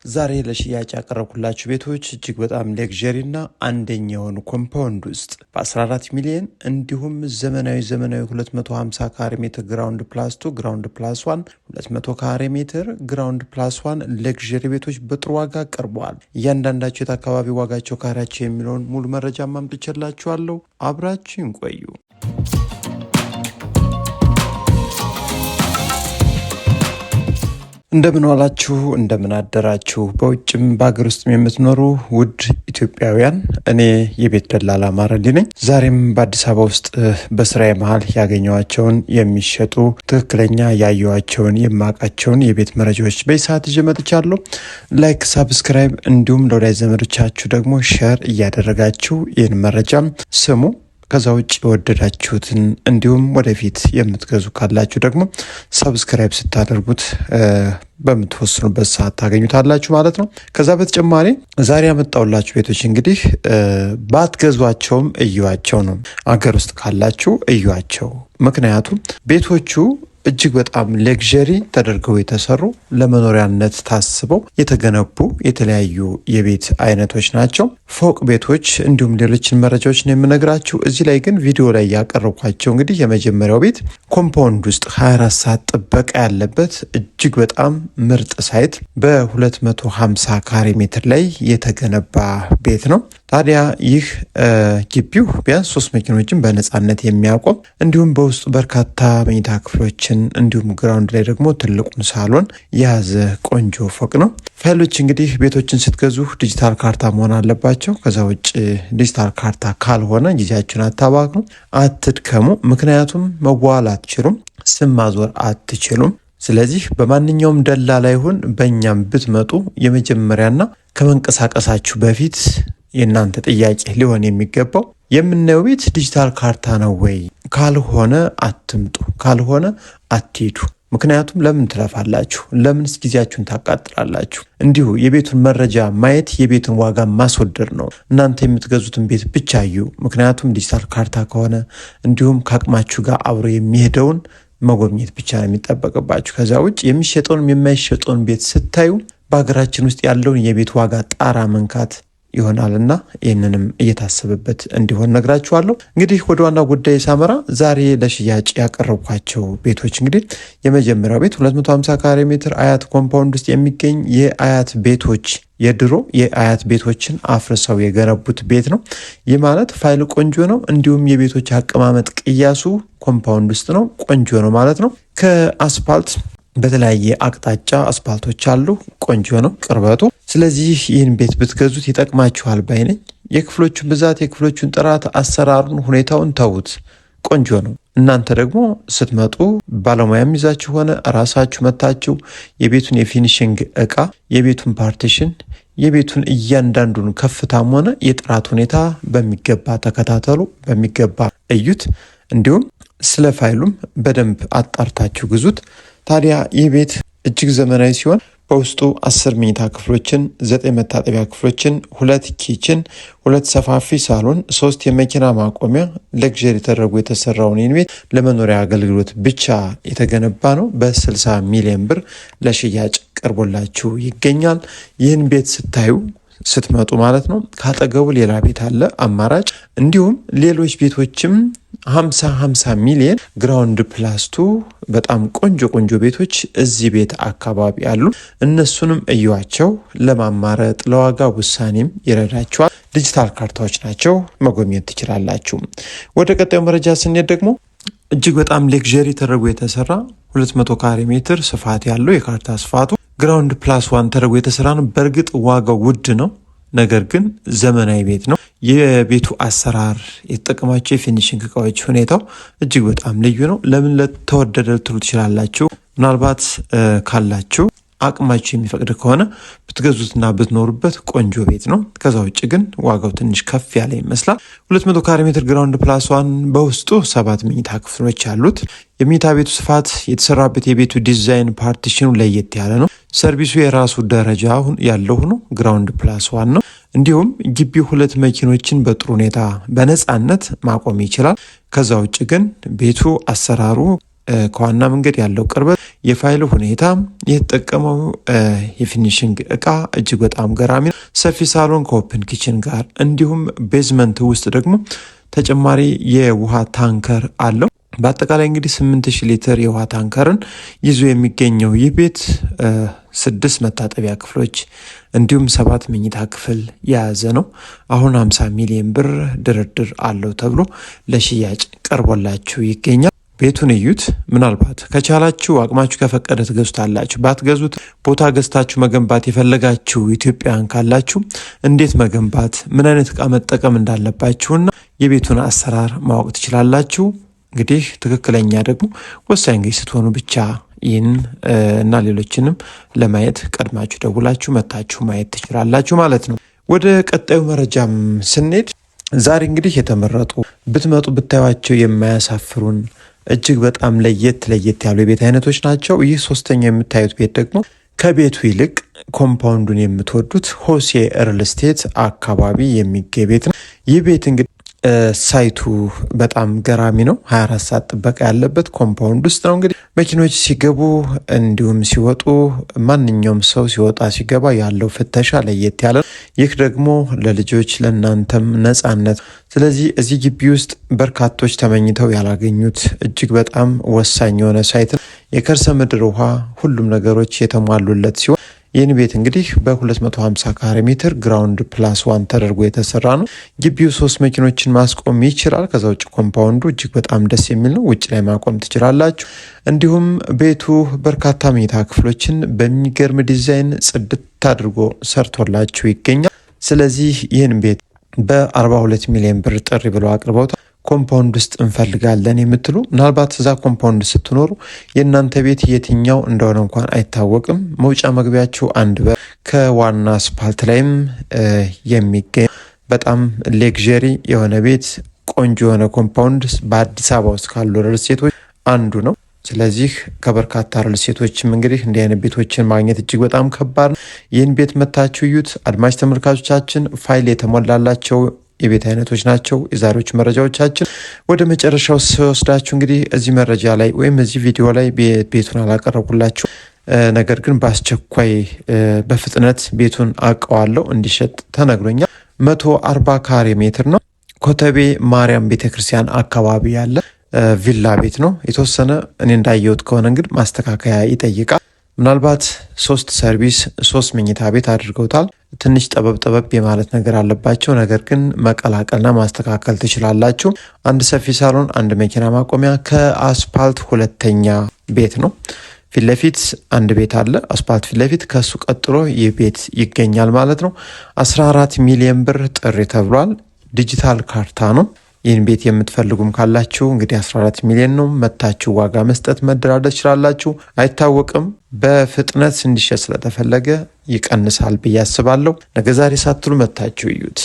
ዛሬ ለሽያጭ ያቀረብኩላችሁ ቤቶች እጅግ በጣም ሌክዠሪና አንደኛውን ኮምፓውንድ ውስጥ በ14 ሚሊዮን እንዲሁም ዘመናዊ 250 ካሬ ሜትር ግራውንድ ፕላስ 2 ግራውንድ ፕላስ 1 200 ካሬ ሜትር ግራውንድ ፕላስ 1 ሌክዠሪ ቤቶች በጥሩ ዋጋ ቀርበዋል። እያንዳንዳቸው የት አካባቢ ዋጋቸው ካሬያቸው የሚለውን ሙሉ መረጃ ማምጥቼላችኋለሁ። አብራችሁን ቆዩ። እንደምን ዋላችሁ፣ እንደምን አደራችሁ። በውጭም በሀገር ውስጥም የምትኖሩ ውድ ኢትዮጵያውያን፣ እኔ የቤት ደላላ ማረሊ ነኝ። ዛሬም በአዲስ አበባ ውስጥ በስራዬ መሀል ያገኘኋቸውን የሚሸጡ ትክክለኛ ያየኋቸውን የማውቃቸውን የቤት መረጃዎች በሰዓት ይዤ መጥቻለሁ። ላይክ፣ ሳብስክራይብ እንዲሁም ለወዳጅ ዘመዶቻችሁ ደግሞ ሼር እያደረጋችሁ ይህን መረጃም ስሙ። ከዛ ውጭ የወደዳችሁትን እንዲሁም ወደፊት የምትገዙ ካላችሁ ደግሞ ሰብስክራይብ ስታደርጉት በምትወስኑበት ሰዓት ታገኙታላችሁ ማለት ነው። ከዛ በተጨማሪ ዛሬ ያመጣውላችሁ ቤቶች እንግዲህ ባትገዟቸውም እዩዋቸው ነው። አገር ውስጥ ካላችሁ እዩዋቸው። ምክንያቱም ቤቶቹ እጅግ በጣም ሌክዠሪ ተደርገው የተሰሩ ለመኖሪያነት ታስበው የተገነቡ የተለያዩ የቤት አይነቶች ናቸው። ፎቅ ቤቶች እንዲሁም ሌሎችን መረጃዎች ነው የምነግራችሁ። እዚህ ላይ ግን ቪዲዮ ላይ ያቀረብኳቸው እንግዲህ የመጀመሪያው ቤት ኮምፓውንድ ውስጥ 24 ሰዓት ጥበቃ ያለበት እጅግ በጣም ምርጥ ሳይት በ250 ካሬ ሜትር ላይ የተገነባ ቤት ነው። ታዲያ ይህ ግቢው ቢያንስ 3 መኪኖችን በነፃነት የሚያቆም እንዲሁም በውስጡ በርካታ መኝታ ክፍሎችን እንዲሁም ግራውንድ ላይ ደግሞ ትልቁን ሳሎን የያዘ ቆንጆ ፎቅ ነው። ፋይሎች እንግዲህ ቤቶችን ስትገዙ ዲጂታል ካርታ መሆን አለባቸው። ከዛ ውጭ ዲጂታል ካርታ ካልሆነ ጊዜያችሁን አታባክኑ፣ አትድከሙ። ምክንያቱም መዋል አትችሉም፣ ስም ማዞር አትችሉም። ስለዚህ በማንኛውም ደላላ ይሁን በእኛም ብትመጡ የመጀመሪያና ከመንቀሳቀሳችሁ በፊት የእናንተ ጥያቄ ሊሆን የሚገባው የምናየው ቤት ዲጂታል ካርታ ነው ወይ? ካልሆነ አትምጡ፣ ካልሆነ አትሄዱ። ምክንያቱም ለምን ትለፋላችሁ? ለምንስ ጊዜያችሁን ታቃጥላላችሁ? እንዲሁ የቤቱን መረጃ ማየት የቤቱን ዋጋ ማስወደድ ነው። እናንተ የምትገዙትን ቤት ብቻ እዩ። ምክንያቱም ዲጂታል ካርታ ከሆነ እንዲሁም ከአቅማችሁ ጋር አብሮ የሚሄደውን መጎብኘት ብቻ ነው የሚጠበቅባችሁ። ከዛ ውጭ የሚሸጠውንም የማይሸጠውን ቤት ስታዩ በሀገራችን ውስጥ ያለውን የቤት ዋጋ ጣራ መንካት ይሆናልና ይህንንም እየታሰበበት እንዲሆን ነግራችኋለሁ። እንግዲህ ወደ ዋና ጉዳይ ሳመራ ዛሬ ለሽያጭ ያቀረብኳቸው ቤቶች እንግዲህ የመጀመሪያው ቤት 250 ካሬ ሜትር አያት ኮምፓውንድ ውስጥ የሚገኝ የአያት ቤቶች የድሮ የአያት ቤቶችን አፍርሰው የገነቡት ቤት ነው። ይህ ማለት ፋይል ቆንጆ ነው፣ እንዲሁም የቤቶች አቀማመጥ ቅያሱ ኮምፓውንድ ውስጥ ነው፣ ቆንጆ ነው ማለት ነው። ከአስፓልት በተለያየ አቅጣጫ አስፓልቶች አሉ፣ ቆንጆ ነው ቅርበቱ። ስለዚህ ይህን ቤት ብትገዙት ይጠቅማችኋል ባይ ነኝ። የክፍሎቹን ብዛት፣ የክፍሎቹን ጥራት፣ አሰራሩን፣ ሁኔታውን ተዉት፣ ቆንጆ ነው። እናንተ ደግሞ ስትመጡ ባለሙያም ይዛችሁ ሆነ ራሳችሁ መታችሁ የቤቱን የፊኒሽንግ እቃ፣ የቤቱን ፓርቲሽን፣ የቤቱን እያንዳንዱን ከፍታም ሆነ የጥራት ሁኔታ በሚገባ ተከታተሉ፣ በሚገባ እዩት። እንዲሁም ስለ ፋይሉም በደንብ አጣርታችሁ ግዙት። ታዲያ ይህ ቤት እጅግ ዘመናዊ ሲሆን በውስጡ 10 መኝታ ክፍሎችን፣ 9 መታጠቢያ ክፍሎችን፣ 2 ኪችን፣ 2 ሰፋፊ ሳሎን፣ 3 የመኪና ማቆሚያ ሌክዠሪ ተደርጎ የተሰራውን ይህን ቤት ለመኖሪያ አገልግሎት ብቻ የተገነባ ነው። በ60 ሚሊዮን ብር ለሽያጭ ቀርቦላችሁ ይገኛል። ይህን ቤት ስታዩ ስትመጡ ማለት ነው ካጠገቡ ሌላ ቤት አለ አማራጭ። እንዲሁም ሌሎች ቤቶችም 50 ሚሊዮን ግራውንድ ፕላስ 2 በጣም ቆንጆ ቤቶች እዚህ ቤት አካባቢ አሉ። እነሱንም እዩዋቸው። ለማማረጥ ለዋጋ ውሳኔም ይረዳቸዋል። ዲጂታል ካርታዎች ናቸው፣ መጎብኘት ትችላላችሁ። ወደ ቀጣዩ መረጃ ስንሄድ ደግሞ እጅግ በጣም ሌክዠሪ ተደርጎ የተሰራ 200 ካሬ ሜትር ስፋት ያለው የካርታ ስፋቱ ግራውንድ ፕላስ 1 ተደርጎ የተሰራ ነው። በእርግጥ ዋጋው ውድ ነው፣ ነገር ግን ዘመናዊ ቤት ነው። የቤቱ አሰራር፣ የተጠቀማቸው የፊኒሽንግ እቃዎች፣ ሁኔታው እጅግ በጣም ልዩ ነው። ለምን ለተወደደ ልትሉ ትችላላችሁ። ምናልባት ካላችሁ አቅማችሁ የሚፈቅድ ከሆነ ብትገዙትና ብትኖሩበት ቆንጆ ቤት ነው። ከዛ ውጭ ግን ዋጋው ትንሽ ከፍ ያለ ይመስላል። 200 ካሬ ሜትር ግራውንድ ፕላስ 1 በውስጡ 7 መኝታ ክፍሎች አሉት። የመኝታ ቤቱ ስፋት፣ የተሰራበት የቤቱ ዲዛይን፣ ፓርቲሽኑ ለየት ያለ ነው። ሰርቪሱ የራሱ ደረጃ ያለው ሆኖ ግራውንድ ፕላስ 1 ነው። እንዲሁም ግቢው 2 መኪኖችን በጥሩ ሁኔታ በነፃነት ማቆም ይችላል። ከዛ ውጭ ግን ቤቱ አሰራሩ ከዋና መንገድ ያለው ቅርበት፣ የፋይሉ ሁኔታ፣ የተጠቀመው የፊኒሽንግ እቃ እጅግ በጣም ገራሚ ነው። ሰፊ ሳሎን ከኦፕን ኪችን ጋር እንዲሁም ቤዝመንት ውስጥ ደግሞ ተጨማሪ የውሃ ታንከር አለው። በአጠቃላይ እንግዲህ 8000 ሊትር የውሃ ታንከርን ይዞ የሚገኘው ይህ ቤት 6 መታጠቢያ ክፍሎች እንዲሁም 7 መኝታ ክፍል የያዘ ነው። አሁን 50 ሚሊዮን ብር ድርድር አለው ተብሎ ለሽያጭ ቀርቦላችሁ ይገኛል። ቤቱን እዩት። ምናልባት ከቻላችሁ አቅማችሁ ከፈቀደ ትገዙታላችሁ። ባትገዙት ቦታ ገዝታችሁ መገንባት የፈለጋችሁ ኢትዮጵያውያን ካላችሁ እንዴት መገንባት፣ ምን አይነት እቃ መጠቀም እንዳለባችሁና የቤቱን አሰራር ማወቅ ትችላላችሁ። እንግዲህ ትክክለኛ ደግሞ ወሳኝ ገዥ ስትሆኑ ብቻ ይህን እና ሌሎችንም ለማየት ቀድማችሁ ደውላችሁ መታችሁ ማየት ትችላላችሁ ማለት ነው። ወደ ቀጣዩ መረጃም ስንሄድ ዛሬ እንግዲህ የተመረጡ ብትመጡ ብታዩቸው የማያሳፍሩን እጅግ በጣም ለየት ያሉ የቤት አይነቶች ናቸው። ይህ ሶስተኛው የምታዩት ቤት ደግሞ ከቤቱ ይልቅ ኮምፓውንዱን የምትወዱት ሆሴ ሪል ስቴት አካባቢ የሚገኝ ቤት ነው። ይህ ቤት እንግዲህ ሳይቱ በጣም ገራሚ ነው። 24 ሰዓት ጥበቃ ያለበት ኮምፓውንድ ውስጥ ነው። እንግዲህ መኪኖች ሲገቡ እንዲሁም ሲወጡ ማንኛውም ሰው ሲወጣ ሲገባ ያለው ፍተሻ ለየት ያለ ነው። ይህ ደግሞ ለልጆች ለእናንተም ነጻነት። ስለዚህ እዚህ ግቢ ውስጥ በርካቶች ተመኝተው ያላገኙት እጅግ በጣም ወሳኝ የሆነ ሳይት ነው። የከርሰ ምድር ውሃ፣ ሁሉም ነገሮች የተሟሉለት ሲሆን ይህን ቤት እንግዲህ በ250 ካሬ ሜትር ግራውንድ ፕላስ 1 ተደርጎ የተሰራ ነው። ግቢው 3 መኪኖችን ማስቆም ይችላል። ከዛ ውጭ ኮምፓውንዱ እጅግ በጣም ደስ የሚል ነው። ውጭ ላይ ማቆም ትችላላችሁ። እንዲሁም ቤቱ በርካታ መኝታ ክፍሎችን በሚገርም ዲዛይን ጽድት አድርጎ ሰርቶላችሁ ይገኛል። ስለዚህ ይህን ቤት በ42 ሚሊዮን ብር ጥሪ ብለው አቅርበውታል። ኮምፓውንድ ውስጥ እንፈልጋለን የምትሉ ምናልባት እዛ ኮምፓውንድ ስትኖሩ የእናንተ ቤት የትኛው እንደሆነ እንኳን አይታወቅም። መውጫ መግቢያችሁ አንድ በር ከዋና አስፓልት ላይም የሚገኝ በጣም ሌግዠሪ የሆነ ቤት፣ ቆንጆ የሆነ ኮምፓውንድ በአዲስ አበባ ውስጥ ካሉ ሪል ስቴቶች አንዱ ነው። ስለዚህ ከበርካታ ሪል ስቴቶችም እንግዲህ እንዲህ አይነት ቤቶችን ማግኘት እጅግ በጣም ከባድ ነው። ይህን ቤት መታችሁ እዩት። አድማጭ ተመልካቾቻችን ፋይል የተሞላላቸው የቤት አይነቶች ናቸው የዛሬዎቹ መረጃዎቻችን። ወደ መጨረሻው ስወስዳችሁ እንግዲህ እዚህ መረጃ ላይ ወይም እዚህ ቪዲዮ ላይ ቤቱን አላቀረብኩላችሁ፣ ነገር ግን በአስቸኳይ በፍጥነት ቤቱን አውቀዋለሁ እንዲሸጥ ተነግሮኛል። 140 ካሬ ሜትር ነው። ኮተቤ ማርያም ቤተክርስቲያን አካባቢ ያለ ቪላ ቤት ነው። የተወሰነ እኔ እንዳየሁት ከሆነ እንግዲህ ማስተካከያ ይጠይቃል። ምናልባት 3 ሰርቪስ 3 መኝታ ቤት አድርገውታል። ትንሽ ጠበብ የማለት ነገር አለባቸው። ነገር ግን መቀላቀልና ማስተካከል ትችላላችሁ። አንድ ሰፊ ሳሎን፣ አንድ መኪና ማቆሚያ ከአስፓልት 2ኛ ቤት ነው። ፊት ለፊት አንድ ቤት አለ አስፓልት ፊት ለፊት። ከሱ ቀጥሎ ይህ ቤት ይገኛል ማለት ነው። 14 ሚሊዮን ብር ጥሪ ተብሏል። ዲጂታል ካርታ ነው። ይህን ቤት የምትፈልጉም ካላችሁ እንግዲህ 14 ሚሊዮን ነው። መታችሁ ዋጋ መስጠት መደራደር ትችላላችሁ። አይታወቅም፣ በፍጥነት እንዲሸጥ ስለተፈለገ ይቀንሳል ብዬ አስባለሁ። ነገ ዛሬ ሳትሉ መታችሁ እዩት።